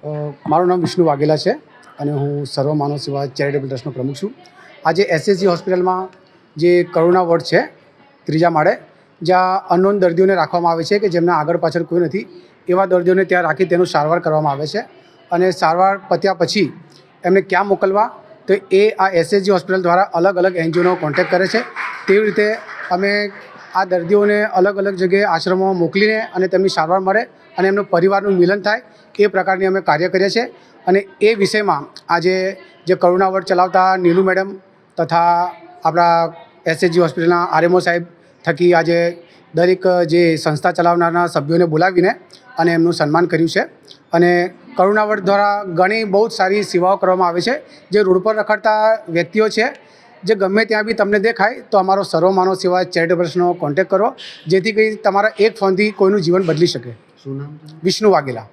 મારું નામ વિષ્ણુ વાઘેલા છે અને હું સર્વ માનવ સેવા ચેરિટેબલ ટ્રસ્ટનો પ્રમુખ છું. આજે એસએસજી હોસ્પિટલમાં જે કરુણા વોર્ડ છે ત્રીજા માળે, જ્યાં અનનોન દર્દીઓને રાખવામાં આવે છે કે જેમના આગળ પાછળ કોઈ નથી, એવા દર્દીઓને ત્યાં રાખી તેનું સારવાર કરવામાં આવે છે. અને સારવાર પત્યા પછી એમને ક્યાં મોકલવા તો એ આ એસએસજી હોસ્પિટલ દ્વારા અલગ અલગ એનજીઓનો કોન્ટેક્ટ કરે છે. તેવી રીતે અમે આ દર્દીઓને અલગ અલગ જગ્યાએ આશ્રમોમાં મોકલીને અને તેમની સારવાર મળે અને એમનું પરિવારનું મિલન થાય એ પ્રકારની અમે કાર્ય કરીએ છીએ. અને એ વિષયમાં આજે જે કરુણા વોર્ડ ચલાવતા નીલુ મેડમ તથા આપણા એસએસજી હોસ્પિટલના આરએમઓ સાહેબ થકી આજે દરેક જે સંસ્થા ચલાવનારના સભ્યોને બોલાવીને અને એમનું સન્માન કર્યું છે. અને કરુણા વોર્ડ દ્વારા ઘણી બહુ જ સારી સેવાઓ કરવામાં આવે છે. જે રોડ પર રખડતા વ્યક્તિઓ છે, જે ગમે ત્યાં બી તમને દેખાય તો અમારો સર્વ માનવ સેવા ચેરિટેબલ ટ્રસ્ટનો કોન્ટેક્ટ કરો, જેથી કરી તમારા એક ફોનથી કોઈનું જીવન બદલી શકે. શું નામ? વિષ્ણુ વાઘેલા.